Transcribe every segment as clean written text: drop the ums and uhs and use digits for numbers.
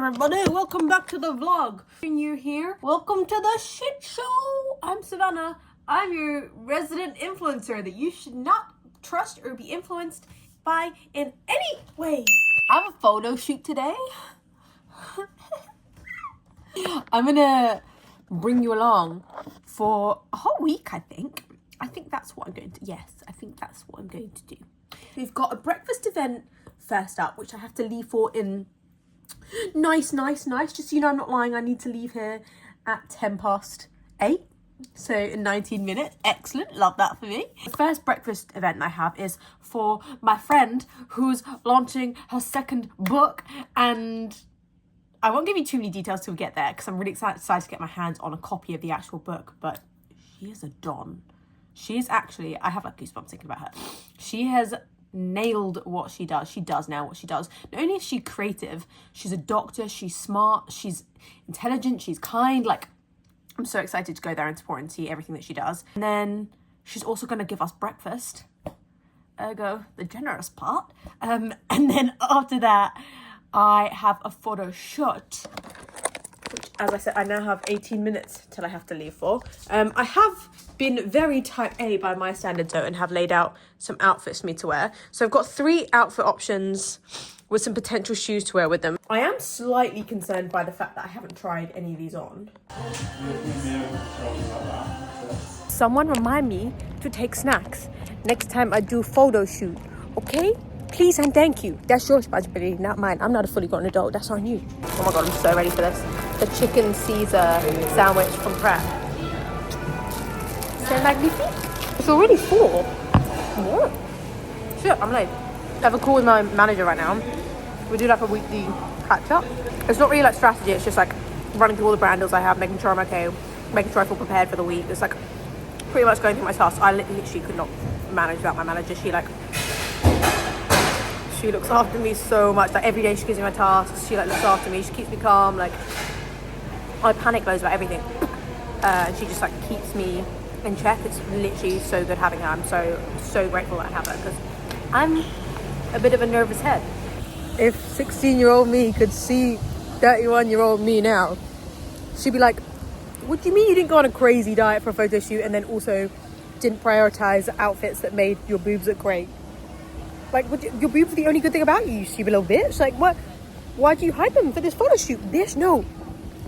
everybody, welcome back to the vlog. If you're here, welcome to the shit show. I'm Savannah. I'm your resident influencer that you should not trust or be influenced by in any way. I have a photo shoot today. I'm gonna bring you along for a whole week, I think. I think that's what I'm going to, I think that's what I'm going to do. We've got a breakfast event first up, which I have to leave for in nice. Just so you know, I'm not lying. I need to leave here at 8:10. So in 19 minutes. Excellent. Love that for me. The first breakfast event I have is for my friend who's launching her second book, and I won't give you too many details till we get there because I'm really excited to get my hands on a copy of the actual book. But she is a don. She is actually, I have like goosebumps thinking about her. She has nailed what she does. She does now what she does. Not only is she creative, she's a doctor, she's smart, she's intelligent, she's kind. Like, I'm so excited to go there and support and see everything that she does. And then she's also going to give us breakfast. Ergo, the generous part. And then after that, I have a photo shoot, which, as I said, I now have 18 minutes till I have to leave for. I have been very type A by my standards though, and have laid out some outfits for me to wear. So I've got 3 outfit options with some potential shoes to wear with them. I am slightly concerned by the fact that I haven't tried any of these on. Someone remind me to take snacks next time I do photo shoot, okay? Please and thank you. That's your responsibility, not mine. I'm not a fully grown adult. That's on you. Oh my God, I'm so ready for this. The chicken Caesar sandwich from Prep. C'est magnifique. It's already 4. What? Shit, I'm late. I have a call with my manager right now. We do like a weekly catch up. It's not really like strategy. It's just like running through all the brand deals I have, making sure I'm okay, making sure I feel prepared for the week. It's like pretty much going through my tasks. I literally could not manage without my manager. She looks after me so much. Like every day she gives me my tasks. She like looks after me. She keeps me calm. Like I panic loads about everything. And she just like keeps me in check. It's literally so good having her. I'm so grateful that I have her because I'm a bit of a nervous head. If 16-year-old me could see 31-year-old me now, she'd be like, what do you mean you didn't go on a crazy diet for a photo shoot and then also didn't prioritize outfits that made your boobs look great? Like, your boobs are the only good thing about you, you stupid little bitch. Like, what? Why do you hide them for this photo shoot? Bitch, no.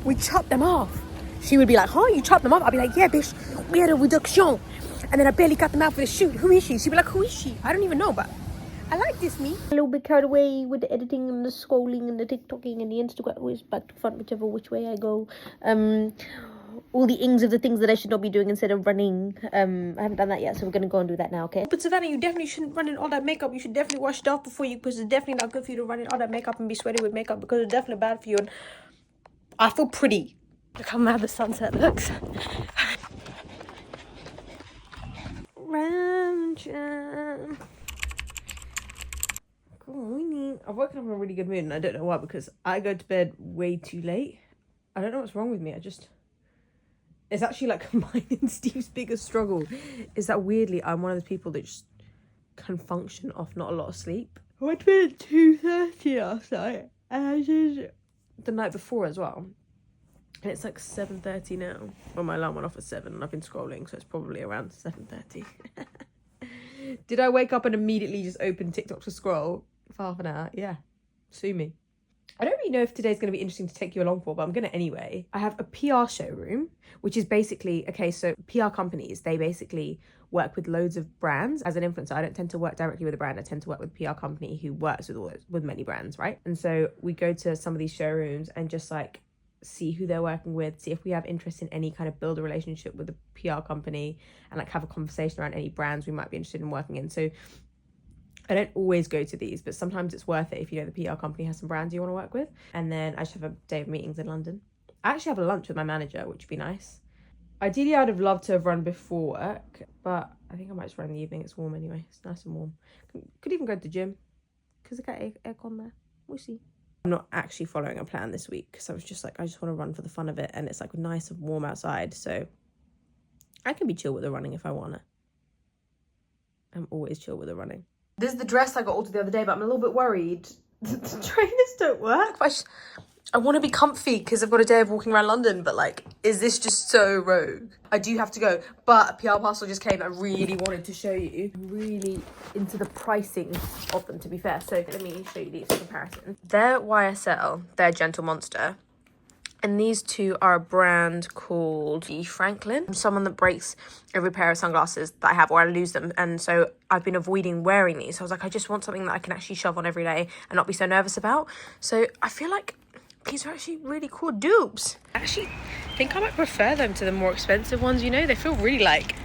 We chopped them off. She would be like, huh? You chopped them off? I'd be like, yeah, bitch. We had a reduction. And then I barely got them out for the shoot. Who is she? She'd be like, who is she? I don't even know, but I like this, me. A little bit carried away with the editing and the scrolling and the TikToking and the Instagram. Always back to front, which way I go. All the ings of the things that I should not be doing instead of running. I haven't done that yet, so we're gonna go and do that now, okay? But Savannah, you definitely shouldn't run in all that makeup. You should definitely wash it off before you, because it's definitely not good for you to run in all that makeup and be sweaty with makeup, because it's definitely bad for you. And I feel pretty. Look how mad the sunset looks. I've woken up in a really good mood, and I don't know why, because I go to bed way too late. I don't know what's wrong with me. It's actually like mine and Steve's biggest struggle is that weirdly I'm one of those people that just can function off not a lot of sleep. I went to bed at 2:30 last night, and I did the night before as well. And it's like 7:30 now. Well, my alarm went off at 7 and I've been scrolling, so it's probably around 7:30. Did I wake up and immediately just open TikTok to scroll for half an hour? Yeah, sue me. I don't really know if today's going to be interesting to take you along for, but I'm going to anyway. I have a PR showroom, which is basically, okay, so PR companies, they basically work with loads of brands. As an influencer, I don't tend to work directly with a brand. I tend to work with a PR company who works with many brands, right? And so we go to some of these showrooms and just like see who they're working with, see if we have interest in any kind of build a relationship with a PR company, and like have a conversation around any brands we might be interested in working in. So I don't always go to these, but sometimes it's worth it if you know the PR company has some brands you want to work with. And then I just have a day of meetings in London. I actually have a lunch with my manager, which would be nice. Ideally, I'd have loved to have run before work, but I think I might just run in the evening. It's warm anyway. It's nice and warm. Could even go to the gym because I got aircon there. We'll see. I'm not actually following a plan this week because I was just like, I just want to run for the fun of it. And it's like nice and warm outside. So I can be chill with the running if I want to. I'm always chill with the running. This is the dress I got altered the other day, but I'm a little bit worried. The trainers don't work. I want to be comfy because I've got a day of walking around London, but like, is this just so rogue? I do have to go, but a PR parcel just came. I really wanted to show you. I'm really into the pricing of them, to be fair. So let me show you these for comparison. They're YSL, they're Gentle Monster. And these two are a brand called E. Franklin. I'm someone that breaks every pair of sunglasses that I have or I lose them. And so I've been avoiding wearing these. So I was like, I just want something that I can actually shove on every day and not be so nervous about. So I feel like these are actually really cool dupes. I actually think I might prefer them to the more expensive ones, you know? They feel really like,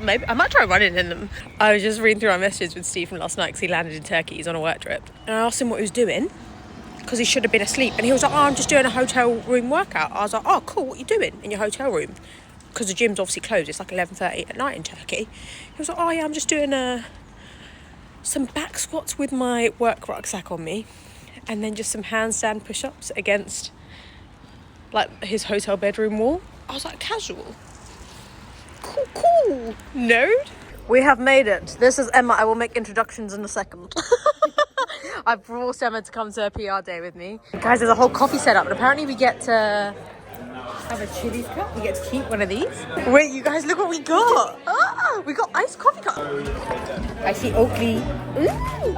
maybe I might try running in them. I was just reading through our messages with Steve from last night because he landed in Turkey. He's on a work trip. And I asked him what he was doing because he should have been asleep. And he was like, oh, I'm just doing a hotel room workout. I was like, oh, cool, what are you doing in your hotel room? Because the gym's obviously closed. It's like 11:30 at night in Turkey. He was like, oh, yeah, I'm just doing some back squats with my work rucksack on me. And then just some handstand push-ups against like his hotel bedroom wall. I was like, casual. Cool. Nerd. We have made it. This is Emma. I will make introductions in a second. I've forced Emma to come to a PR day with me. Guys, there's a whole coffee set up, and apparently we get to have a Chili's cup. We get to keep one of these. Wait, you guys, look what we got. We got iced coffee cup. I see Oakley. Ooh,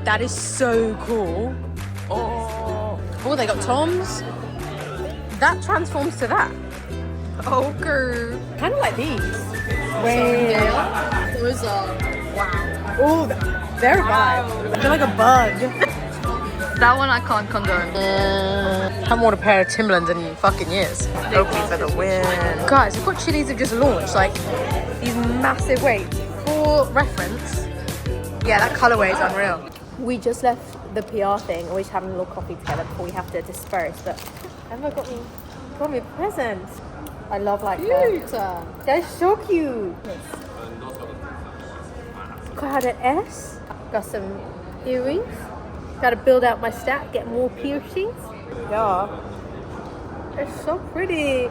that is so cool. Oh, they got Tom's. That transforms to that. Ochre. Kind of like these. Wait. Those are wow. Oh, they're vibe. They're like a bug. That one I can't condone. Haven't worn a pair of Timberlands in fucking years. Oakley for the win. Guys, we've got Chili's have just launched like these massive weights. For reference, yeah, that colourway is unreal. We just left the PR thing. We're just having a little coffee together before we have to disperse. But Emma got me a present. I love like that. They're so cute. Got an S. Got some earrings. Got to build out my stack. Get more piercings. Yeah. They're so pretty.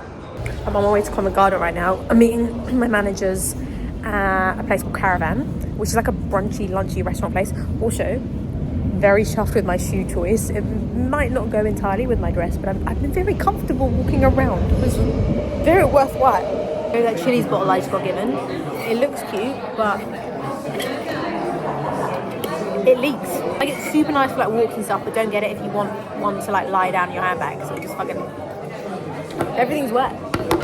I'm on my way to Covent Garden right now. I'm meeting my managers at a place called Caravan, which is like a brunchy, lunchy restaurant place. Also, very chuffed with my shoe choice. It might not go entirely with my dress, but I've been very comfortable walking around. It was very worthwhile. So that Chili's bottle I just got given. It looks cute, but it leaks. Like, it's super nice for like walking stuff, but don't get it if you want one to like lie down in your handbag. So just fucking everything's wet.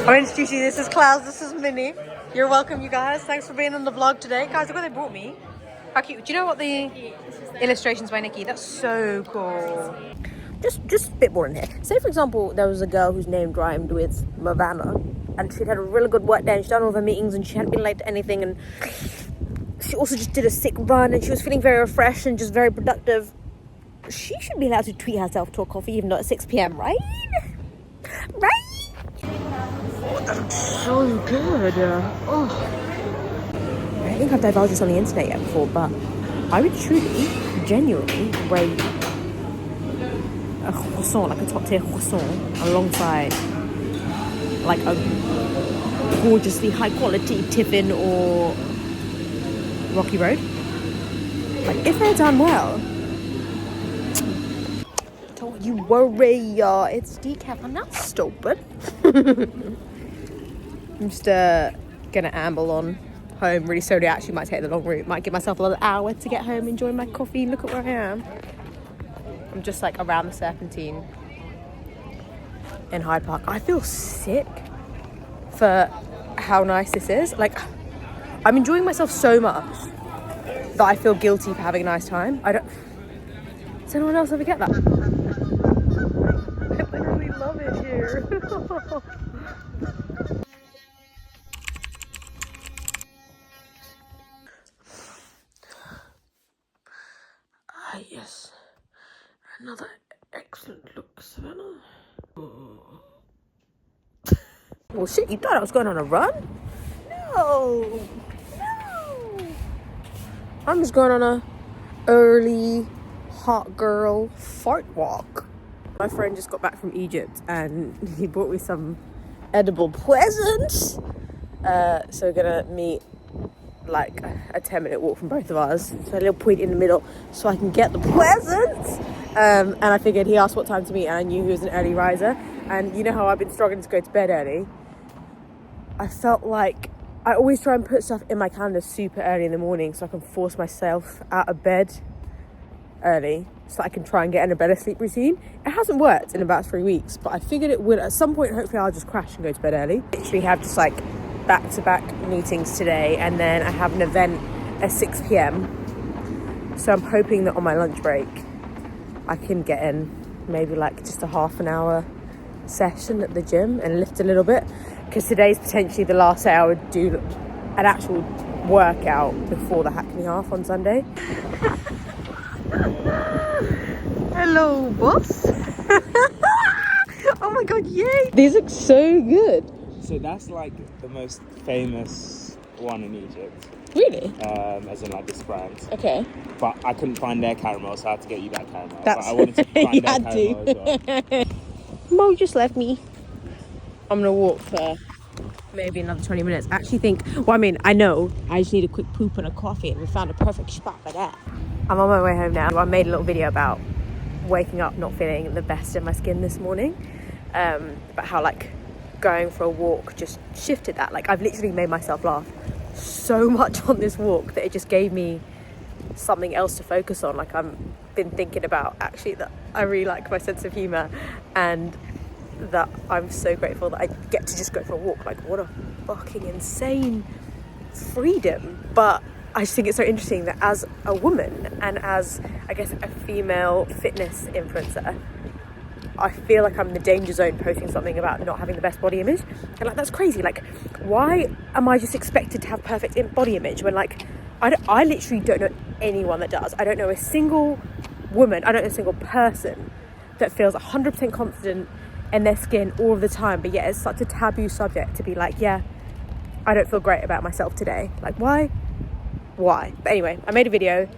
I'll introduce you. This is Klaus. This is Minnie. You're welcome, you guys. Thanks for being on the vlog today. Guys, look what they brought me. How cute. Do you know what the illustrations by Nikki? That's so cool. Just a bit more in here. Say, for example, there was a girl whose name rhymed with Savannah, and she'd had a really good work day, and she'd done all of her meetings, and she hadn't been late to anything, and she also just did a sick run, and she was feeling very refreshed and just very productive. She should be allowed to treat herself to a coffee, even though at 6 p.m, right? Right? Oh, that looks so good. Oh. I think I've divulged this on the internet yet before, but I would truly, genuinely rate a croissant, like a top tier croissant, alongside like a gorgeously high quality tiffin or Rocky Road. Like, if they're done well, don't you worry, it's decaf. I'm not stupid. I'm just gonna amble on home really slowly. I actually might take the long route. Might give myself another hour to get home, enjoy my coffee. Look at where I am. I'm just like around the Serpentine in Hyde Park. I feel sick for how nice this is. Like, I'm enjoying myself so much that I feel guilty for having a nice time. Does anyone else ever get that? I literally love it here. Yes. Another excellent look, Savannah. Well, shit, you thought I was going on a run? No. I'm just going on a early hot girl fart walk. My friend just got back from Egypt and he brought me some edible presents. So we're gonna meet like a 10-minute walk from both of us. So a little point in the middle so I can get the presents. And I figured he asked what time to meet, and I knew he was an early riser. And you know how I've been struggling to go to bed early? I felt like I always try and put stuff in my calendar super early in the morning so I can force myself out of bed early so I can try and get in a better sleep routine. It hasn't worked in about 3 weeks, but I figured it would at some point. Hopefully I'll just crash and go to bed early. Literally have just like back-to-back meetings today, and then I have an event at 6 p.m. So I'm hoping that on my lunch break I can get in maybe like just a half an hour session at the gym and lift a little bit, because today's potentially the last day I would do an actual workout before the Hackney half on Sunday. Hello, boss. Oh my god, yay! These look so good. So that's like the most famous one in Egypt. Really? As in like this brand. Okay. But I couldn't find their caramel, so I had to get you that caramel. That's... But I wanted to find you their had caramel as well. Mo just left me. I'm gonna walk for maybe another 20 minutes. I actually think, well, I mean, I know I just need a quick poop and a coffee, and we found a perfect spot for that. I'm on my way home now. I made a little video about waking up not feeling the best in my skin this morning, but how like going for a walk just shifted that. Like I've literally made myself laugh so much on this walk that it just gave me something else to focus on. Like I've been thinking about actually that I really like my sense of humor, and that I'm so grateful that I get to just go for a walk. Like what a fucking insane freedom. But I just think it's so interesting that as a woman and as I guess a female fitness influencer, I feel like I'm in the danger zone posting something about not having the best body image. And like, that's crazy. Like, why am I just expected to have perfect body image when like, I literally don't know anyone that does. I don't know a single woman, I don't know a single person that feels 100% confident in their skin all of the time, but yet it's such a taboo subject to be like, yeah, I don't feel great about myself today. Like, why? But anyway, I made a video.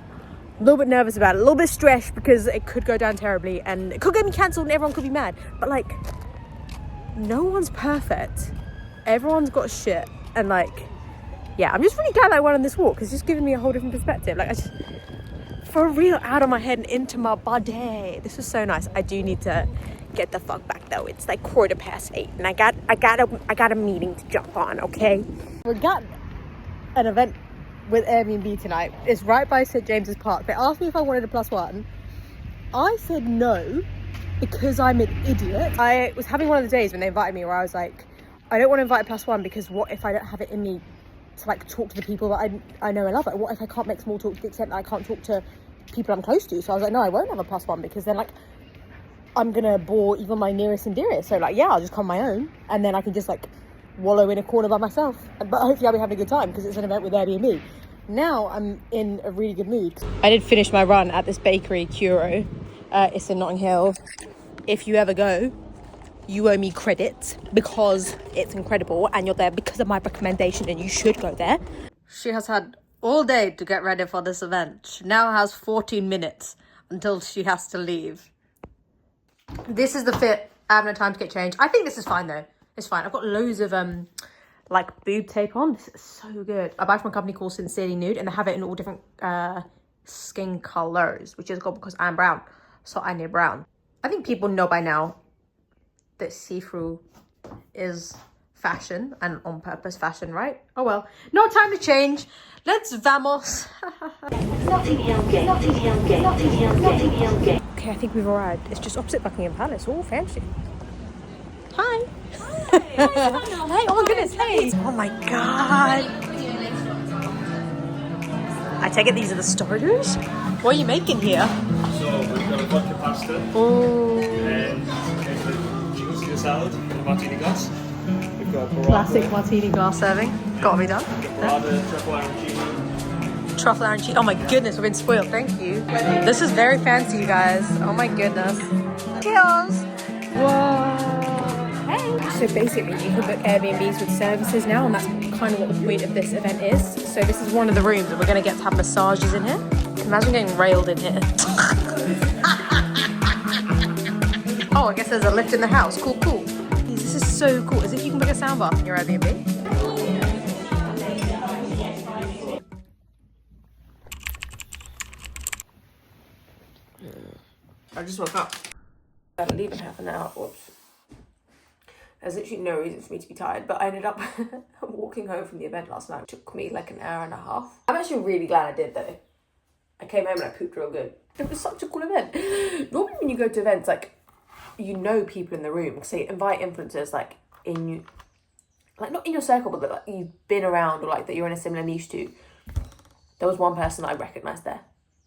A little bit nervous about it, a little bit stressed because it could go down terribly and it could get me cancelled and everyone could be mad. But like, no one's perfect. Everyone's got shit. And like, yeah, I'm just really glad I went on this walk because it's just giving me a whole different perspective. Like, I just, for real, out of my head and into my body. This was so nice. I do need to get the fuck back though. It's like 8:15 and I got a meeting to jump on, okay? We got an event with Airbnb tonight. It's right by St. James's Park. They asked me if I wanted a +1. I said no because I'm an idiot. I was having one of the days when they invited me where I was like, I don't want to invite a +1 because what if I don't have it in me to like talk to the people that I know and love? Like, what if I can't make small talk to the extent that I can't talk to people I'm close to? So I was like, no, I won't have a +1 because then like I'm gonna bore even my nearest and dearest. So like, yeah, I'll just come on my own and then I can just like wallow in a corner by myself, but hopefully I'll be having a good time because it's an event with Airbnb. Now I'm in a really good mood. I did finish my run at this bakery, Cryo. It's in Notting Hill. If you ever go, you owe me credit because it's incredible and you're there because of my recommendation and you should go there. She has had all day to get ready for this event. She now has 14 minutes until she has to leave. This is the fit. I have no time to get changed. I think this is fine though. It's fine. I've got loads of like boob tape on. This is so good. I buy from a company called Sincerely Nude and they have it in all different skin colors, which is good because I'm brown, so I need brown. I think people know by now that see-through is fashion and on purpose fashion, right? Oh well, no time to change. Let's vamos. Notting Hill Gate, Notting Hill Gate, Notting Hill Gate, Notting Hill Gate. Okay, I think we've arrived. It's just opposite Buckingham Palace. All fancy. Hi. Hey, oh my goodness, hey. Oh my god. I take it these are the starters? What are you making here? So we've got a vodka pasta. Oh. And a chicken Caesar salad in a martini glass. We've got burrata. Classic martini glass serving. Gotta be done. Burrata, truffle arancini. Truffle arancini. Oh my goodness, we've been spoiled. Thank you. This is very fancy, you guys. Oh my goodness. Cheers. Whoa. So basically you can book Airbnbs with services now, and that's kind of what the point of this event is. So this is one of the rooms and we're going to get to have massages in here. Imagine getting railed in here. Oh, I guess there's a lift in the house. Cool. This is so cool. As if you can book a sound bath in your Airbnb. I just woke up. I had to leave in half an hour. Whoops. There's literally no reason for me to be tired, but I ended up walking home from the event last night. It took me like an hour and a half. I'm actually really glad I did though. I came home and I pooped real good. It was such a cool event. Normally when you go to events, like, you know people in the room, because they invite influencers like in, like not in your circle, but that like you've been around or like that you're in a similar niche to. There was one person that I recognised there.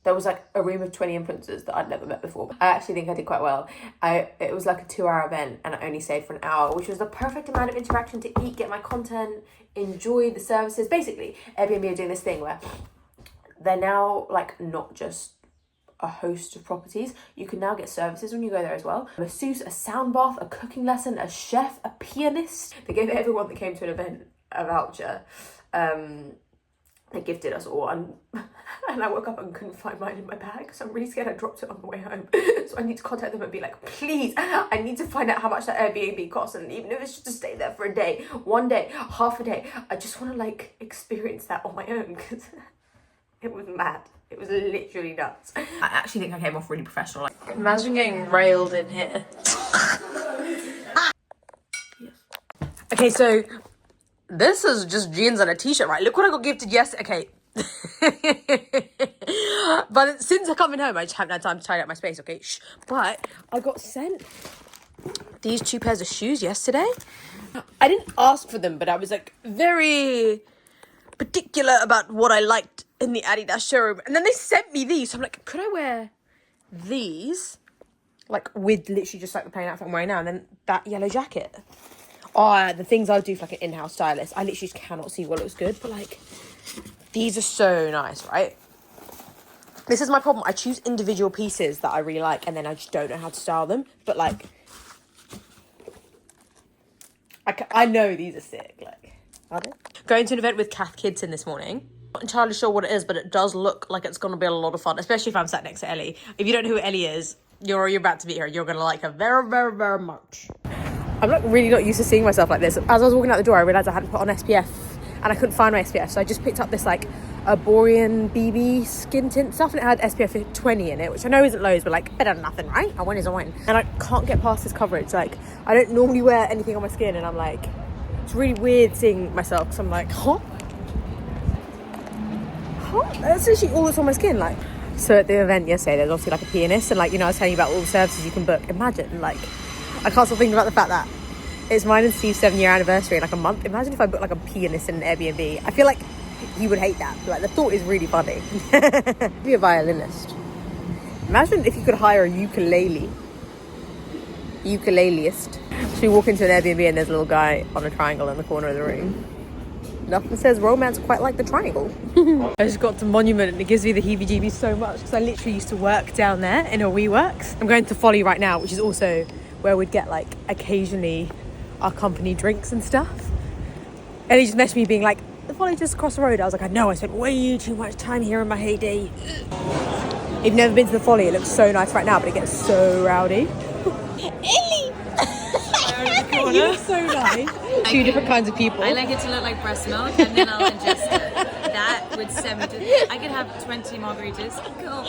There was like a room of 20 influencers that I'd never met before. I actually think I did quite well. It was like a 2-hour event and I only stayed for an hour, which was the perfect amount of interaction to eat, get my content, enjoy the services. Basically, Airbnb are doing this thing where they're now like not just a host of properties. You can now get services when you go there as well. A masseuse, a sound bath, a cooking lesson, a chef, a pianist. They gave everyone that came to an event a voucher. They gifted us all, and I woke up and couldn't find mine in my bag, so I'm really scared I dropped it on the way home. So I need to contact them and be like, please, I need to find out how much that Airbnb costs, and even if it's just to stay there for a day, 1 day, half a day, I just want to like experience that on my own, because it was mad. It was literally nuts. I actually think I came off really professional. Like, Imagine getting railed in here. yes. Okay, so this is just jeans and a t-shirt, right? Look what I got gifted yesterday. Okay. But since I'm coming home, I just haven't had time to tidy up my space, okay? Shh. But I got sent these 2 pairs of shoes yesterday. I didn't ask for them, but I was like very particular about what I liked in the Adidas showroom. And then they sent me these. So I'm like, could I wear these? Like with literally just like the plain outfit I'm wearing now. And then that yellow jacket. Oh, the things I would do for like an in-house stylist. I literally just cannot see what looks good. But like, these are so nice, right? This is my problem. I choose individual pieces that I really like. And then I just don't know how to style them. But like, I know these are sick. Like, are they? Going to an event with Kath Kidson this morning. Not entirely sure what it is, but it does look like it's going to be a lot of fun, especially if I'm sat next to Ellie. If you don't know who Ellie is, you're about to meet her. You're going to like her very, very, very much. I'm really not used to seeing myself like this. As I was walking out the door, I realised I hadn't put on SPF and I couldn't find my SPF. So I just picked up this like Arborian BB skin tint stuff, and it had SPF 20 in it, which I know isn't loads, but like better than nothing, right? A win is a win. And I can't get past this coverage. Like, I don't normally wear anything on my skin, and I'm like, it's really weird seeing myself because I'm like, huh? That's literally all that's on my skin. Like, so at the event yesterday, there's obviously like a pianist, and like, you know, I was telling you about all the services you can book. Imagine, like, I can't stop thinking about the fact that it's mine and Steve's 7-year anniversary in like a month. Imagine if I booked like a pianist in an Airbnb. I feel like he would hate that. But, like, the thought is really funny. Be a violinist. Imagine if you could hire a ukuleleist. So you walk into an Airbnb and there's a little guy on a triangle in the corner of the room. Nothing says romance quite like the triangle. I just got to Monument and it gives me the heebie-jeebies so much because I literally used to work down there in a WeWorks. I'm going to Folly right now, which is also where we'd get like occasionally our company drinks and stuff. And he just messaged me being like, the Folly just across the road. I was like, I know, I spent way too much time here in my heyday. If you've never been to the Folly, it looks so nice right now, but it gets so rowdy. Ellie! You look so nice. 2 different kinds of people. I like it to look like breast milk, and then I'll ingest it. That would send me to... I could have 20 margaritas. Cool.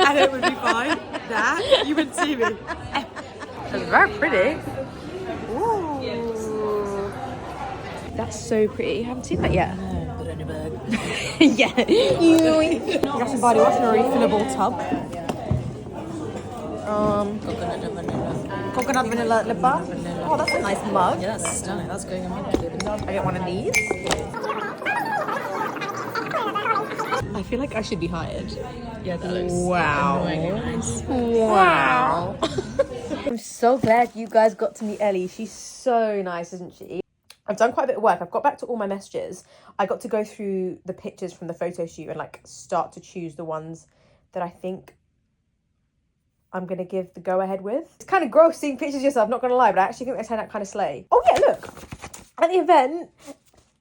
And it would be fine. That, you wouldn't see me. That's very pretty. Ooh. That's so pretty. You haven't seen that yet? No, put it in a bag. Yeah. You got some body wash in a refillable tub. Coconut vanilla. Coconut vanilla lip bar. Oh, that's a nice mug. Yeah, that's stunning. That's going in my I get one of these. I feel like I should be hired. Yeah, that looks Wow. annoyingly nice. Wow. I'm so glad you guys got to meet Ellie. She's so nice, isn't she? I've done quite a bit of work. I've got back to all my messages. I got to go through the pictures from the photo shoot and like start to choose the ones that I think I'm going to give the go-ahead with. It's kind of gross seeing pictures of yourself, not going to lie, but I actually think they turned out kind of slay. Oh yeah, look. At the event,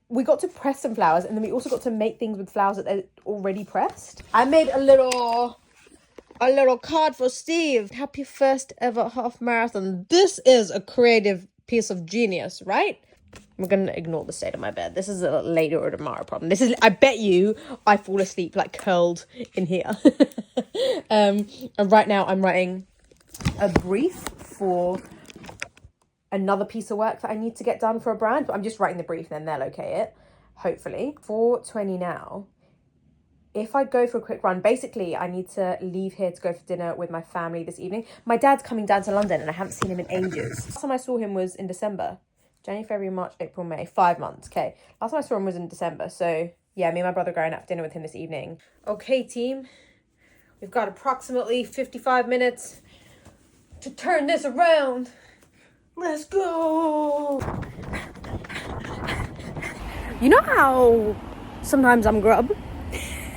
we got to press some flowers, and then we also got to make things with flowers that they're already pressed. I made a little card for Steve. Happy first ever half marathon. This is a creative piece of genius, right? I'm going to ignore the state of my bed. This is a later or tomorrow problem. This is, I bet you I fall asleep like curled in here. And right now I'm writing a brief for another piece of work that I need to get done for a brand, but I'm just writing the brief and then they'll okay it, hopefully. 4:20 now. If I go for a quick run, basically I need to leave here to go for dinner with my family this evening. My dad's coming down to London and I haven't seen him in ages. Last time I saw him was in December. January, February, March, April, May. 5 months, okay. Last time I saw him was in December. So yeah, me and my brother are going out for dinner with him this evening. Okay, team. We've got approximately 55 minutes to turn this around. Let's go. You know how sometimes I'm grub?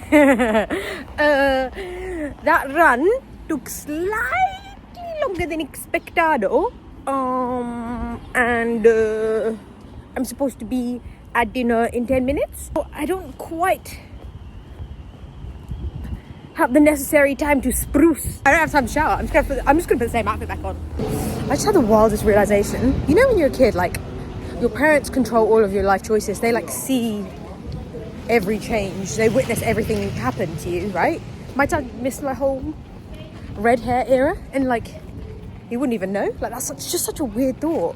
That run took slightly longer than expectado. And I'm supposed to be at dinner in 10 minutes. So I don't quite have the necessary time to spruce. I don't have time to shower. I'm just gonna put the same outfit back on. I just had the wildest realization. You know when you're a kid, like, your parents control all of your life choices. They, like, see every change. They witness everything happen to you, right? My dad missed my whole red hair era, and, like, he wouldn't even know. Like, that's just such a weird thought.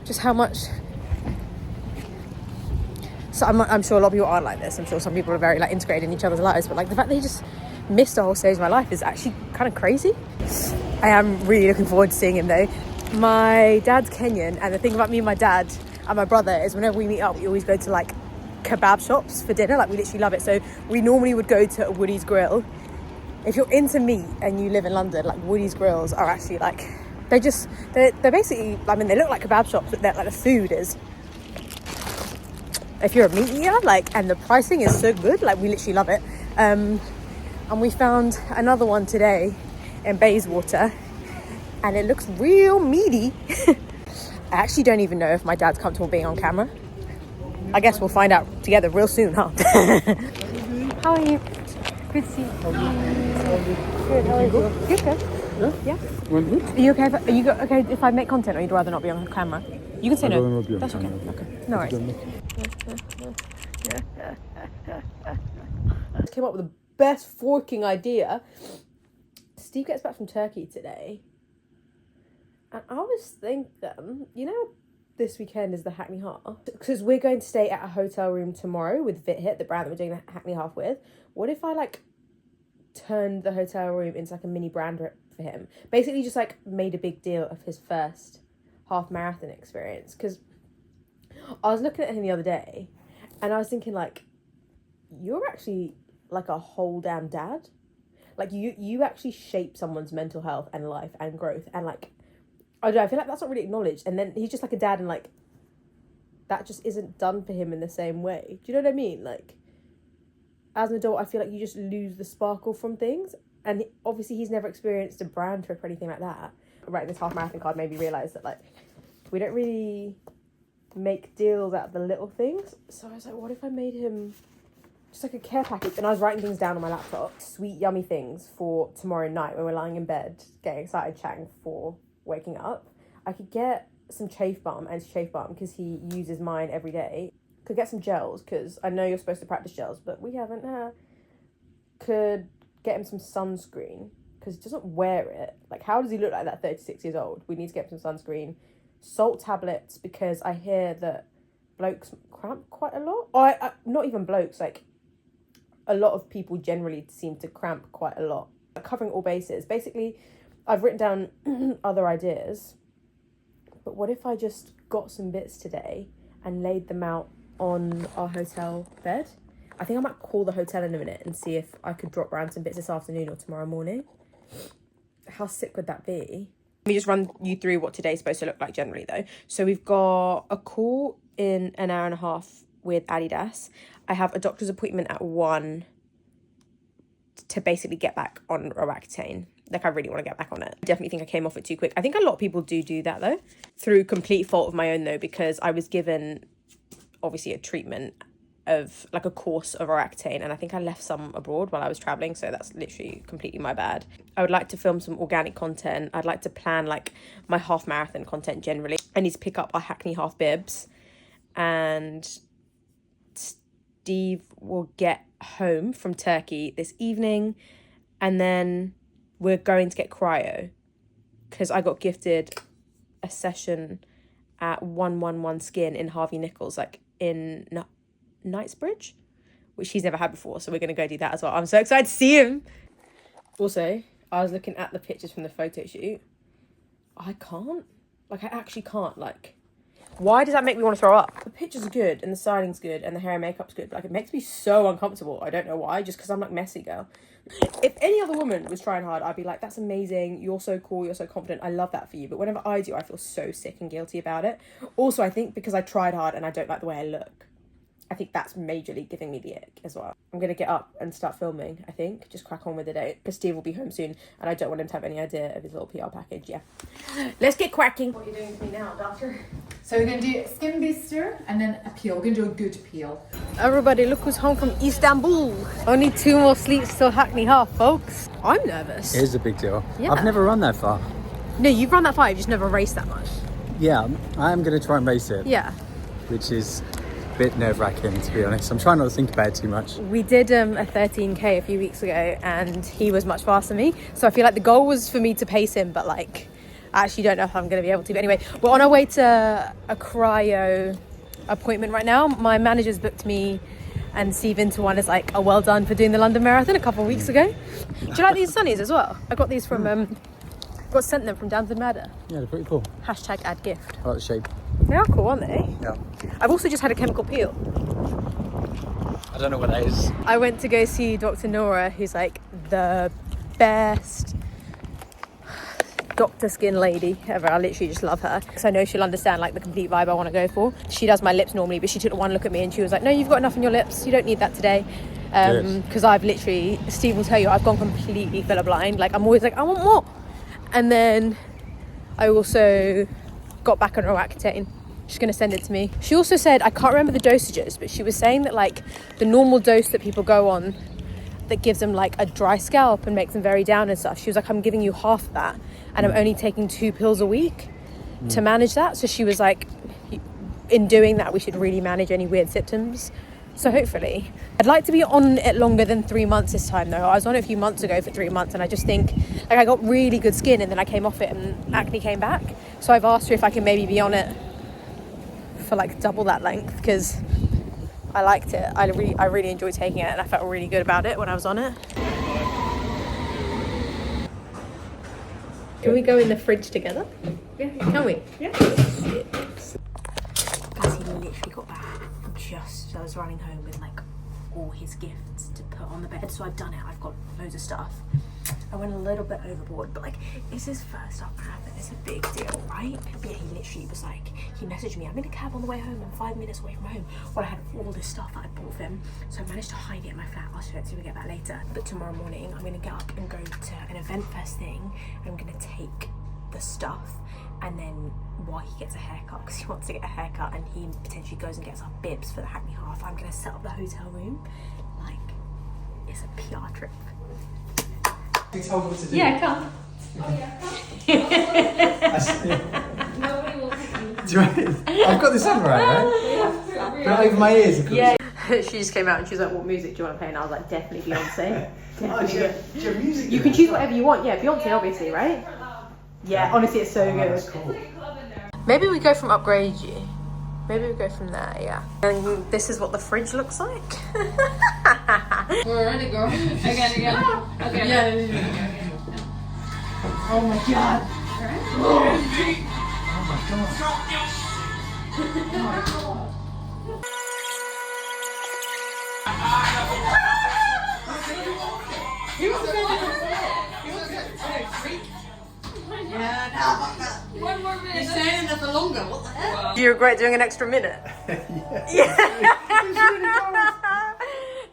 Just how much... So I'm sure a lot of people aren't like this. I'm sure some people are very, like, integrated in each other's lives, but, like, the fact that he just missed a whole stage of my life is actually kind of crazy. I am really looking forward to seeing him, though. My dad's Kenyan, and the thing about me and my dad and my brother is whenever we meet up, we always go to, like, kebab shops for dinner. Like, we literally love it. So we normally would go to Woody's Grill. If you're into meat and you live in London, like, Woody's Grills are actually, like, they're basically, I mean, they look like kebab shops, but like, the food is, if you're a meat eater, like, and the pricing is so good, like, we literally love it. And we found another one today in Bayswater, and it looks real meaty. I actually don't even know if my dad's comfortable being on camera. I guess we'll find out together real soon, huh? How are you? Good to see you. Good, how are you? Good, good. Yeah? Are you okay? Okay if I make content, or you'd rather not be on camera? You can say no. That's okay. Okay. No worries. Came up with the best forking idea. Steve gets back from Turkey today, and I was thinking, you know, this weekend is the Hackney Half, because we're going to stay at a hotel room tomorrow with VitHit, the brand that we're doing the Hackney Half with. What if I, like, turned the hotel room into, like, a mini brand trip for him? Basically just, like, made a big deal of his first half marathon experience. Because I was looking at him the other day and I was thinking, like, you're actually, like, a whole damn dad. Like, you actually shape someone's mental health and life and growth, and, like, I don't know, I feel like that's not really acknowledged. And then he's just like a dad, and, like, that just isn't done for him in the same way. Do you know what I mean? Like, as an adult, I feel like you just lose the sparkle from things. And obviously he's never experienced a brand trip or anything like that. Writing this half marathon card made me realise that, like, we don't really make deals out of the little things. So I was like, what if I made him just like a care package? And I was writing things down on my laptop. Sweet, yummy things for tomorrow night when we're lying in bed, getting excited, chatting before waking up. I could get some chafe balm, anti-chafe balm, because he uses mine every day. Could get some gels, because I know you're supposed to practice gels, but we haven't. Could get him some sunscreen, because he doesn't wear it. Like, how does he look like that 36 years old? We need to get him some sunscreen. Salt tablets, because I hear that blokes cramp quite a lot. Or not even blokes, like, a lot of people generally seem to cramp quite a lot. Covering all bases. Basically, I've written down other ideas, but what if I just got some bits today and laid them out on our hotel bed? I think I might call the hotel in a minute and see if I could drop around some bits this afternoon or tomorrow morning. How sick would that be? Let me just run you through what today's supposed to look like generally, though. So we've got a call in an hour and a half with Adidas. I have a doctor's appointment at 1 to basically get back on Roaccutane. Like, I really want to get back on it. I definitely think I came off it too quick. I think a lot of people do that, though, through complete fault of my own, though, because I was given, obviously, a treatment of, like, a course of Roaccutane, and I think I left some abroad while I was traveling, so that's literally completely my bad. I would like to film some organic content. I'd like to plan, like, my half marathon content generally. I need to pick up our Hackney half bibs, and Steve will get home from Turkey this evening, and then we're going to get cryo. because I got gifted a session at 111 Skin in Harvey Nichols, like in Knightsbridge, which he's never had before. So we're going to go do that as well. I'm so excited to see him. Also, I was looking at the pictures from the photo shoot. I can't. Like, I actually can't. Like, Why does that make me want to throw up? the pictures are good and the styling's good and the hair and makeup's good. But, like, it makes me so uncomfortable. I don't know why. Just because I'm, like, messy, girl. If any other woman was trying hard, I'd be like, that's amazing. You're so cool. You're so confident. I love that for you. But whenever I do, I feel so sick and guilty about it. Also, I think because I tried hard and I don't like the way I look, I think that's majorly giving me the ick as well. I'm going to get up and start filming, I think. Just crack on with the day. Because Steve will be home soon and I don't want him to have any idea of his little PR package. Yeah. Let's get cracking. What are you doing with me now, doctor? So we're going to do skin booster and then a peel. We're going to do a good peel. Everybody, look who's home from Istanbul. Only 2 more sleeps till Hackney Half, folks. I'm nervous. It is a big deal. Yeah. I've never run that far. No, you've run that far, you've just never raced that much. Yeah, I am going to try and race it. Yeah. Which is a bit nerve-wracking, to be honest. I'm trying not to think about it too much. We did a 13k a few weeks ago and he was much faster than me. So I feel like the goal was for me to pace him, but like, I actually don't know if I'm going to be able to. But anyway, we're on our way to a cryo appointment right now. My manager's booked me and Steve into one as like a well done for doing the London Marathon a couple of weeks ago. Do you like these sunnies as well? I got these from, got sent them from Downton Madder. Yeah, they're pretty cool. Hashtag add gift. I like the shape. They are cool, aren't they? Yeah. I've also just had a chemical peel. I don't know what that is. I went to go see Dr. Nora, who's like the best Dr. Skin lady ever. I literally just love her because I know she'll understand like the complete vibe I want to go for. She does my lips normally, but she took one look at me and she was like, no, you've got enough in your lips, you don't need that today. Because I've literally, Steve will tell you, I've gone completely filler blind. Like, I'm always like, I want more. And then I also got back on Roaccutane. She's going to send it to me. She also said, I can't remember the dosages, but she was saying that like the normal dose that people go on that gives them like a dry scalp and makes them very down and stuff, she was like, I'm giving you half of that and I'm only taking 2 pills a week to manage that. So she was like, in doing that we should really manage any weird symptoms. So hopefully, I'd like to be on it longer than 3 months this time though. I was on it a few months ago for 3 months and I just think like I got really good skin and then I came off it and acne came back. So I've asked her if I can maybe be on it for like double that length because I liked it. I really enjoyed taking it and I felt really good about it when I was on it. Can we go in the fridge together? Yeah. Can we? Yeah. Guys, he literally got back just as I was running home with like all his gifts to put on the bed. So I've done it. I've got loads of stuff. I went a little bit overboard, but like it's his first up marathon. It's a big deal, right? But yeah, he literally was like, he messaged me, I'm in a cab on the way home. I'm 5 minutes away from home. Well, I had all this stuff that I bought for him. So I managed to hide it in my flat. I'll show it to you, we'll get that later. But tomorrow morning, I'm gonna get up and go to an event first thing. I'm gonna take the stuff and then while he gets a haircut, because he wants to get a haircut and he potentially goes and gets our bibs for the Hackney Half, I'm gonna set up the hotel room. Like, it's a PR trip. You told me what to do. Yeah, come. Nobody will pick you. Do you I've got this on right? But over my ears, of course. Yeah. She just came out and she was like, what music do you want to play? And I was like, definitely Beyonce. You can choose whatever you want. Yeah, Beyonce obviously, right? Yeah, honestly, it's so good. That's cool. Maybe we go from Upgrade You. Maybe we go from there, yeah. And this is what the fridge looks like. We're ready, girl. Again. Okay. Yeah. Oh my god. One more minute. You're staying in there for longer. What the hell? Do you regret doing an extra minute? Yeah.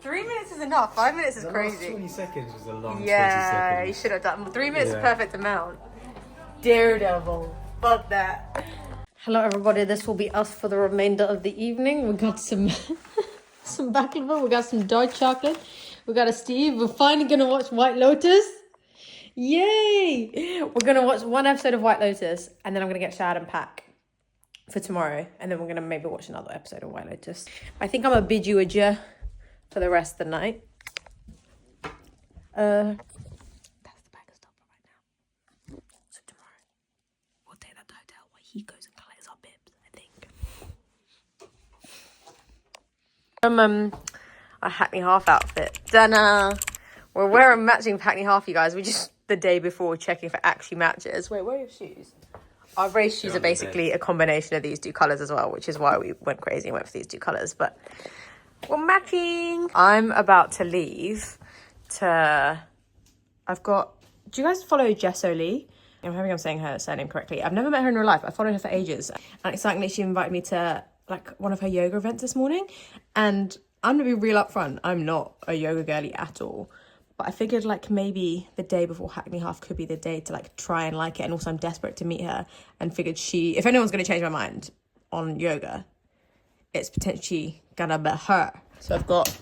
3 minutes is enough. 5 minutes is The crazy. last 20 seconds was a long Yeah, 20 you seconds. should have done. 3 minutes is Yeah. perfect amount. Daredevil. Fuck that. Hello everybody, this will be us for the remainder of the evening. We got some some baklava, we got some dark chocolate, we got a Steve. We're finally gonna watch White Lotus. Yay! We're gonna watch one episode of White Lotus and then I'm gonna get showered and pack for tomorrow. And then we're gonna maybe watch another episode of White Lotus. I think I'm gonna bid you adieu for the rest of the night. That's the bag of stuff for right now. So tomorrow. From a Hackney Half outfit. Dana. We're wearing matching Hackney Half, you guys. We just the day before checking for actually matches. Wait, where are your shoes? Our race shoes are basically a combination of these two colours as well, which is why we went crazy and went for these two colours. But we're matching. I'm about to leave to... Do you guys follow Jesso Lee? I'm hoping I'm saying her surname correctly. I've never met her in real life. I followed her for ages. And excitingly, she invited me to like one of her yoga events this morning. And I'm gonna be real upfront. I'm not a yoga girly at all. But I figured like maybe the day before Hackney Half could be the day to like try and like it. And also I'm desperate to meet her and figured if anyone's gonna change my mind on yoga, it's potentially gonna be her. So I've got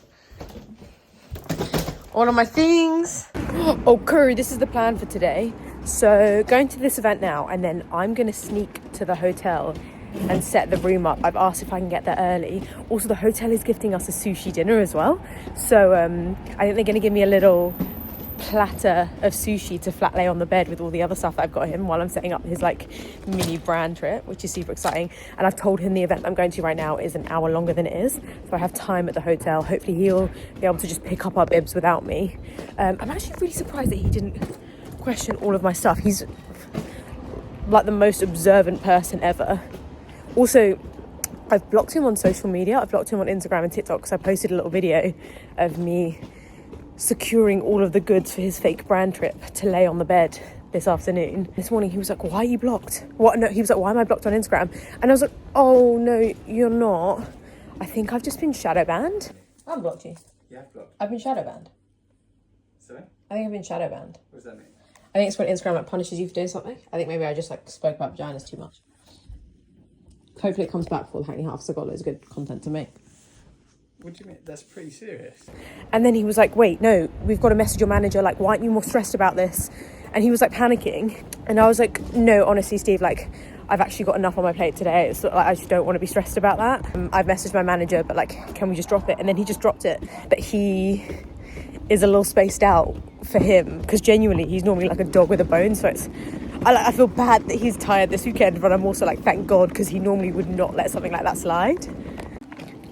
all of my things. Oh, Curry, this is the plan for today. So going to this event now, and then I'm gonna sneak to the hotel and set the room up. I've asked if I can get there early. Also, the hotel is gifting us a sushi dinner as well. So I think they're gonna give me a little platter of sushi to flat lay on the bed with all the other stuff that I've got him while I'm setting up his like mini brand trip, which is super exciting. And I've told him the event I'm going to right now is an hour longer than it is, so I have time at the hotel. Hopefully he'll be able to just pick up our bibs without me. I'm actually really surprised that he didn't question all of my stuff. He's like the most observant person ever. Also, I've blocked him on social media. I've blocked him on Instagram and TikTok because I posted a little video of me securing all of the goods for his fake brand trip to lay on the bed this afternoon. This morning he was like, why are you blocked? What? No, he was like, why am I blocked on Instagram? And I was like, oh no, you're not. I think I've just been shadow banned. I haven't blocked you. Yeah, I've blocked. I've been shadow banned. Sorry? I think I've been shadow banned. What does that mean? I think it's when Instagram like punishes you for doing something. I think maybe I just like spoke about vaginas too much. Hopefully it comes back for the Hackney Half, so I've got loads of good content to make. What do you mean? That's pretty serious. And then he was like, wait, no, we've got to message your manager. Like, why aren't you more stressed about this? And he was like panicking. And I was like, no, honestly, Steve, like, I've actually got enough on my plate today. It's like, I just don't want to be stressed about that. I've messaged my manager, but like, can we just drop it? And then he just dropped it. But he is a little spaced out for him because genuinely he's normally like a dog with a bone. So I feel bad that he's tired this weekend, but I'm also like, thank God, because he normally would not let something like that slide.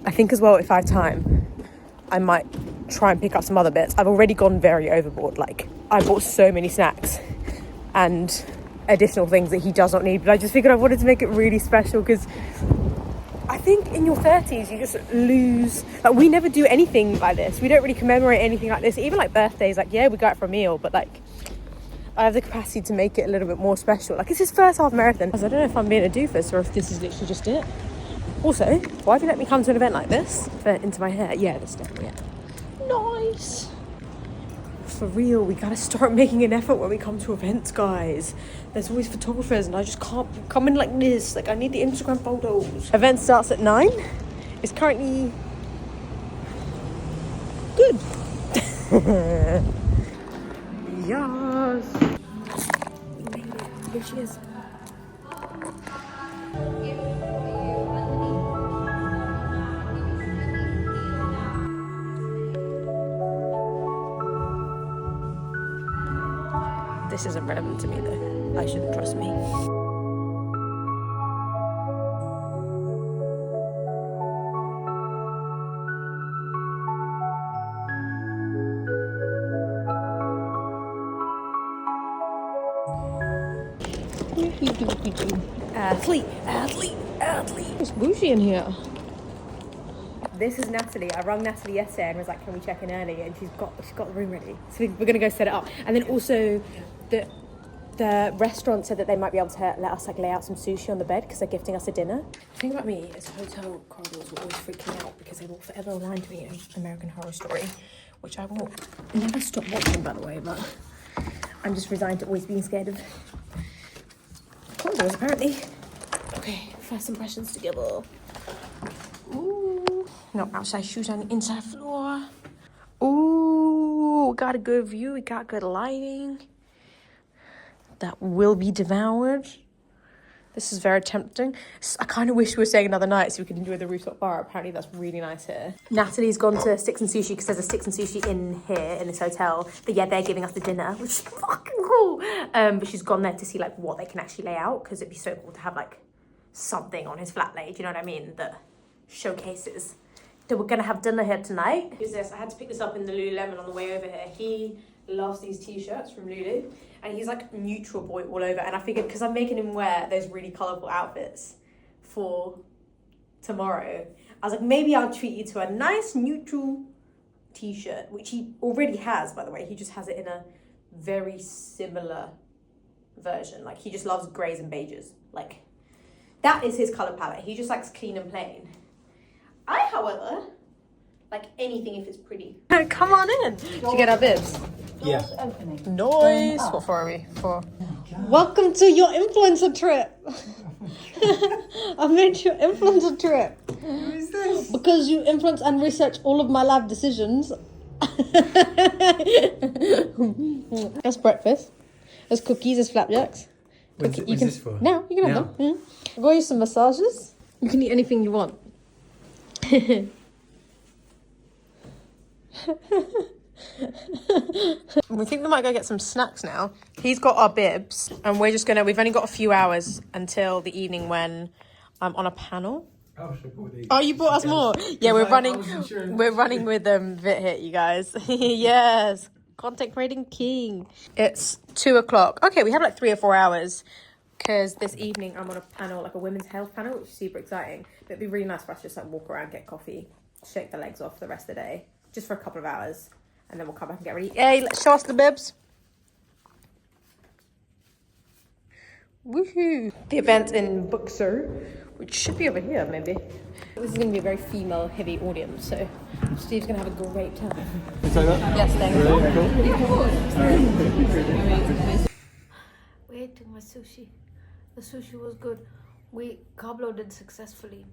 I think as well, if I have time, I might try and pick up some other bits. I've already gone very overboard. Like, I bought so many snacks and additional things that he does not need. But I just figured I wanted to make it really special because I think in your 30s, you just lose... Like, we never do anything like this. We don't really commemorate anything like this. Even like birthdays, like, yeah, we go out for a meal, but like, I have the capacity to make it a little bit more special. Like, it's his first half marathon. I don't know if I'm being a doofus or if this is literally just it. Also, why have you let me come to an event like this? Into my hair? Yeah, that's definitely it. Nice. For real, we gotta start making an effort when we come to events, guys. There's always photographers and I just can't come in like this. Like, I need the Instagram photos. Event starts at 9. It's currently good. Yes. We made it. Here she is. This isn't relevant to me though. I shouldn't trust me. Athlete. It's bougie in here. This is Natalie. I rang Natalie yesterday and was like, can we check in early? And she's got the room ready. So we're gonna go set it up. And then also the restaurant said that they might be able to let us like lay out some sushi on the bed because they're gifting us a dinner. The thing about me is hotel corridors will always freak me out because they will forever remind me of American Horror Story, which I will never stop watching, by the way, but I'm just resigned to always being scared of corridors, apparently. Okay, first impressions together. Ooh, no outside shoes on the inside floor. Ooh, got a good view. We got good lighting. That will be devoured. This is very tempting. I kind of wish we were staying another night so we could enjoy the rooftop bar. Apparently that's really nice here. Natalie's gone to Sticks and Sushi because there's a Sticks and Sushi in here in this hotel. But yeah, they're giving us the dinner, which is fucking cool. But she's gone there to see like what they can actually lay out because it'd be so cool to have like something on his flat lay. Do you know what I mean? That showcases that we're gonna have dinner here tonight. Is this? I had to pick this up in the Lululemon on the way over here. He loves these t-shirts from Lulu, and he's like neutral boy all over. And I figured because I'm making him wear those really colourful outfits for tomorrow, I was like, maybe I'll treat you to a nice neutral t-shirt, which he already has, by the way. He just has it in a very similar version. Like, he just loves greys and beiges. Like, that is his colour palette. He just likes clean and plain. I, however, like anything if it's pretty. Come on in. Did you get our bibs? Yeah. Nice. What for are we? For? Welcome to your influencer trip. I made your influencer trip. Who is this? Because you influence and research all of my life decisions. That's breakfast. There's cookies, there's flapjacks. What's this for? No, you can have them. I'll go you some massages. You can eat anything you want. We think we might go get some snacks now. He's got our bibs, and we've only got a few hours until the evening when I'm on a panel. Oh, you bought us more? Yeah, we're running with Vit Hit, you guys. Yes, content creating king. It's 2:00. Okay, we have like 3 or 4 hours because this evening I'm on a panel, like a women's health panel, which is super exciting. But it'd be really nice for us to just like walk around, get coffee, shake the legs off the rest of the day, just for a couple of hours, and then we'll come back and get ready. Hey, let's show us the bibs. Woohoo! The event in Buxar, which should be over here, maybe. This is going to be a very female-heavy audience, so Steve's going to have a great time. Yes, thank you. We ate my sushi. The sushi was good. We carb loaded successfully.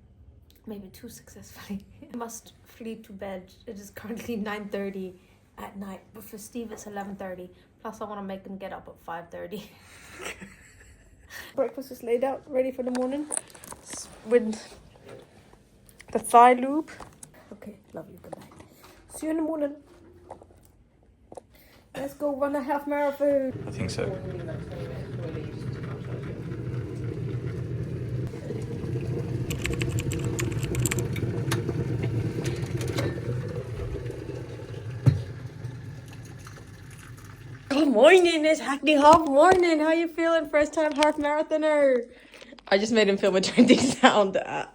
Maybe too successfully. I must flee to bed. It is currently 9:30 at night, but for Steve it's 11:30. Plus I want to make him get up at 5:30. Breakfast is laid out, ready for the morning. With the thigh loop. Okay, love you, good night. See you in the morning. Let's go run a half marathon. I think so. Good morning, it's Hackney half morning. How you feeling, first time half marathoner? I just made him film a trending sound at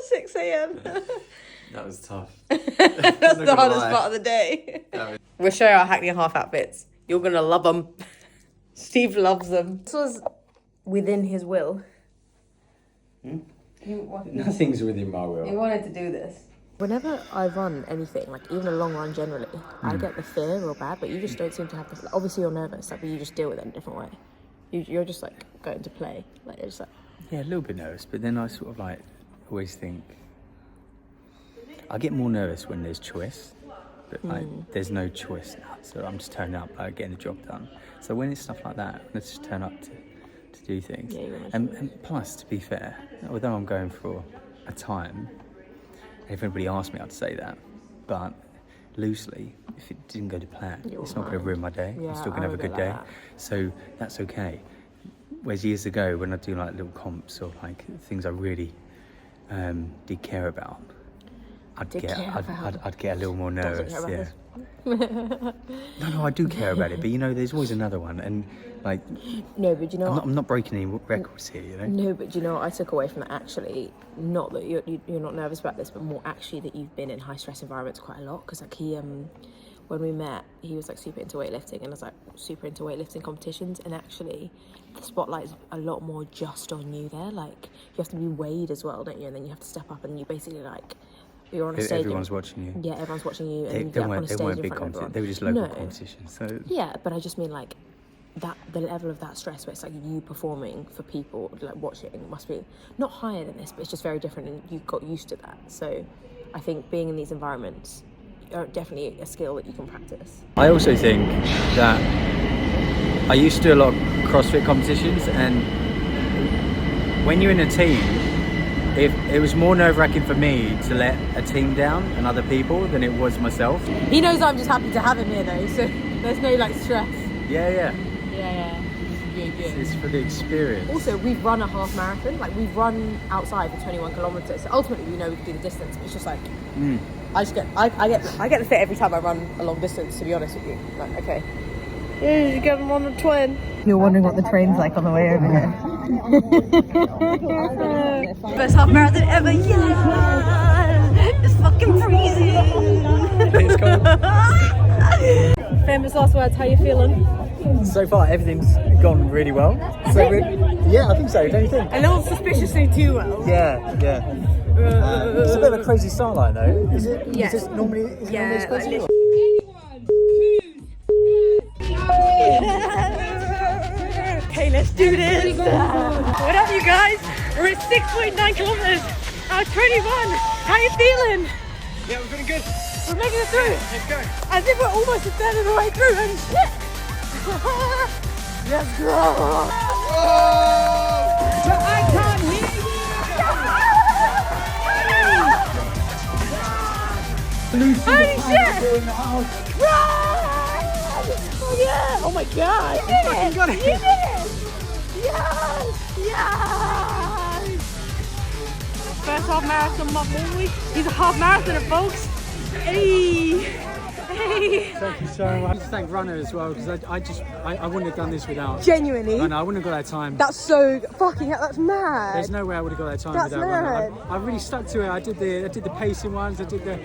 6 a.m. That was tough. That's the hardest part of the day. We'll show you our Hackney half outfits. You're gonna love them. Steve loves them. This was within his will. Nothing's within my will. He wanted to do this. Whenever I run anything, like even a long run generally, I get the fear real bad, but you just don't seem to have the... Obviously you're nervous, like, but you just deal with it in a different way. You're just like going to play. Like, it's like... Yeah, a little bit nervous, but then I sort of like always think... I get more nervous when there's choice, but like there's no choice now, so I'm just turning up, like getting the job done. So when it's stuff like that, let's just turn up to do things. Yeah, and plus, to be fair, although I'm going for a time, if anybody asked me, I'd say that, but loosely, if it didn't go to plan, it's not going to ruin my day. Yeah, I'm still going to have a good day, so that's okay. Whereas years ago, when I do like little comps or like things I really did care about, I'd get a little more nervous. Yeah. No, I do care about it, but you know, there's always another one, and like. No, but you know, I'm not breaking any records here, you know. No, but you know what I took away from that, actually, not that you're not nervous about this, but more actually that you've been in high stress environments quite a lot. Because like when we met, he was like super into weightlifting, and I was like super into weightlifting competitions, and actually the spotlight is a lot more just on you there. Like, you have to be weighed as well, don't you? And then you have to step up, and you basically like. You're on a stage. Everyone's watching you. Yeah, everyone's watching you. They weren't big competitions. They were just local competitions. So yeah, but I just mean like that the level of that stress where it's like you performing for people like watching must be not higher than this, but it's just very different, and you got used to that. So I think being in these environments are definitely a skill that you can practice. I also think that I used to do a lot of CrossFit competitions, and when you're in a team, if it was more nerve-wracking for me to let a team down and other people than it was myself. He knows I'm just happy to have him here though, so there's no like stress. Yeah. Yeah. It's for the experience. Also, we've run a half marathon. Like, we've run outside for 21 kilometers. So ultimately, we know we can do the distance. But it's just like, I get the fit every time I run a long distance. To be honest with you, like, okay. Yeah, you get them on the twin. You're wondering what the train's like on the way over here. Best half marathon ever. Yeah, it's fucking freezing. Famous last words. How you feeling? So far, everything's gone really well. So yeah, I think so. Don't you think? A little suspiciously too well. Yeah. It's a bit of a crazy start line, though. Is it? Yeah. Is this normally? Is it normally this crazy? Okay, let's do this. What up, you guys? We're at 6.9 kilometers. 21. How you feeling? Yeah, we're feeling good. We're making it through. Let's go. I think we're almost a third of the way through. And shit. Let's go. But I can't hear you. Holy shit! Oh yeah! Oh my god! You did it! You did it! Yes! Yes! First half marathon, my boy. He's a half marathoner, folks. Hey! Hey! Thank you so much. I need to thank Runner as well, because I wouldn't have done this without Genuinely? Runner. I wouldn't have got that time. That's so fucking hell, that's mad. There's no way I would have got that time That's without Runner. mad. I really stuck to it. I did the pacing ones. I did the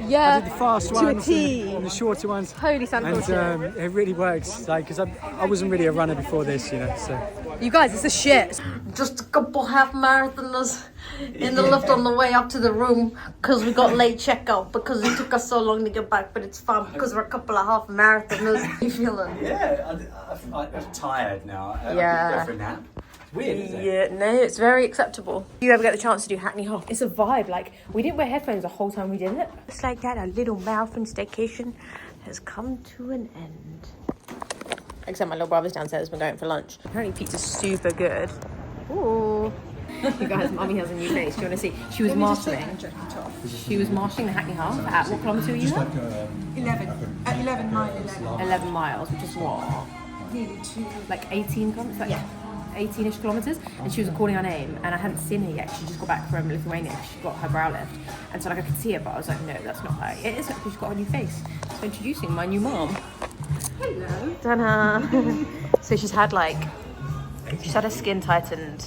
fast to a ones T. and the shorter ones. Holy Santa. And it really works. Like, because I wasn't really a runner before this, you know. So You guys, it's a shit. Just a couple half marathoners in the lift on the way up to the room because we got late checkout because it took us so long to get back, but it's fun because we're a couple of half marathoners. How you feeling? yeah, I'm tired now. Yeah. I could go for a nap. It's weird, isn't it? Yeah, no, it's very acceptable. You ever get the chance to do Hackney Half? It's a vibe. Like, we didn't wear headphones the whole time we did it. It's like that, a little marathon staycation has come to an end. Except my little brother's downstairs has been going for lunch. Apparently pizza's super good. Ooh. You guys, Mummy has a new face. Do you want to see? She was marshalling. She was marshalling the Hackney Half. At what kilometre were you at? 11 miles. 11 miles, which is what? Nearly 2. Like 18 kilometres? Like 18-ish kilometres. And she was calling her name, and I hadn't seen her yet. She just got back from Lithuania. She got her brow lift. And so like I could see her, but I was like, no, that's not her. It is her because she's got a new face. So introducing my new mom. Hello. Ta-da. So she's had her skin tightened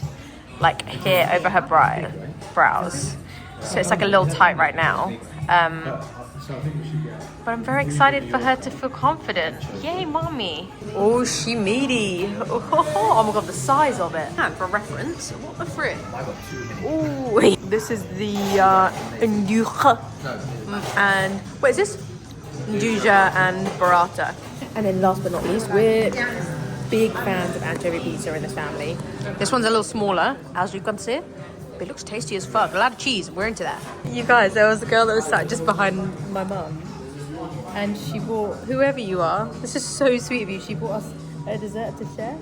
like here over her brows. So it's like a little tight right now. But I'm very excited for her to feel confident. Yay, mommy. Oh, she meaty. Oh my god, the size of it. And for reference, what the frick? Oh, this is the Nduja. And what is this? Nduja and burrata. And then last but not least, we're big fans of anchovy pizza in this family. This one's a little smaller, as you can see. But it looks tasty as fuck. A lot of cheese. We're into that. You guys, there was a girl that was sat just behind my mum. And she bought, whoever you are, this is so sweet of you. She bought us a dessert to share.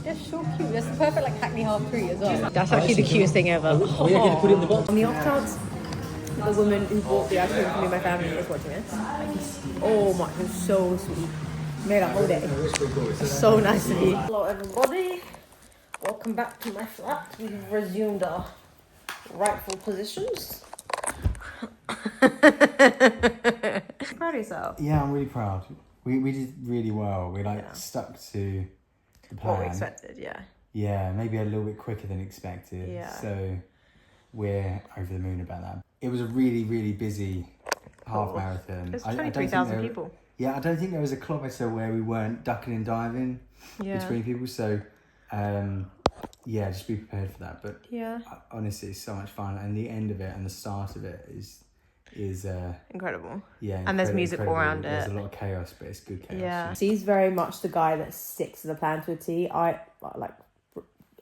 They're so cute. That's the perfect like Hackney half treat as well. That's actually the cutest thing ever. On the off chance, the woman who bought the ice cream for me and my family is watching this. Oh my, it was so sweet. Made a whole day. So nice to be. Hello everybody. Welcome back to my flat. We've resumed our rightful positions. Proud of yourself? Yeah, I'm really proud. We did really well. We stuck to the plan. What we expected, yeah. Yeah, maybe a little bit quicker than expected. Yeah. So we're over the moon about that. It was a really, really busy half marathon. There's 23,000 people. Yeah, I don't think there was a kilometre where we weren't ducking and diving between people. So, yeah, just be prepared for that. But honestly, it's so much fun. And the end of it and the start of it is incredible. Yeah, and there's music all around There's it. a lot of chaos, but it's good chaos. Yeah. He's very much the guy that sticks to the plan to a T. I like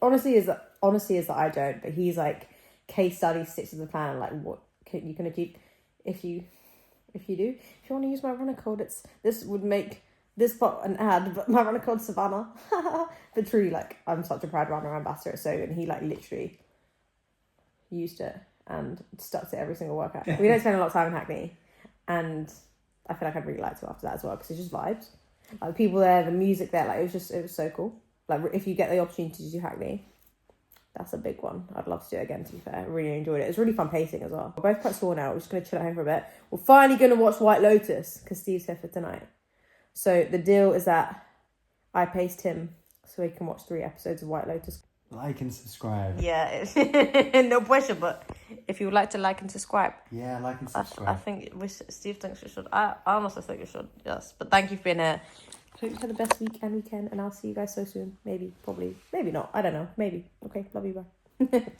honestly is that I don't, but he's like case study sticks to the plan. Like what you can achieve if you do. If you want to use my runner code, this would make this part an ad, but my runner code's Savannah. But truly, like I'm such a proud runner ambassador, so and he like literally used it and stuck to every single workout. We don't spend a lot of time in Hackney, and I feel like I'd really like to after that as well because it's just vibes. Like people there, the music there, like it was so cool. like if you get the opportunity to do Hackney, that's a big one. I'd love to do it again, to be fair. I really enjoyed it. It was really fun pacing as well. We're both quite sore now. We're just going to chill at home for a bit. We're finally going to watch White Lotus because Steve's here for tonight. So the deal is that I paced him so he can watch 3 episodes of White Lotus. Like and subscribe. Yeah, no pressure, but if you would like to like and subscribe. Yeah, like and I subscribe. think Steve thinks you should. I honestly think you should, yes. But thank you for being here. Hope you have the best week and weekend, and I'll see you guys so soon. Maybe, probably, maybe not. I don't know. Maybe. Okay, love you, bye.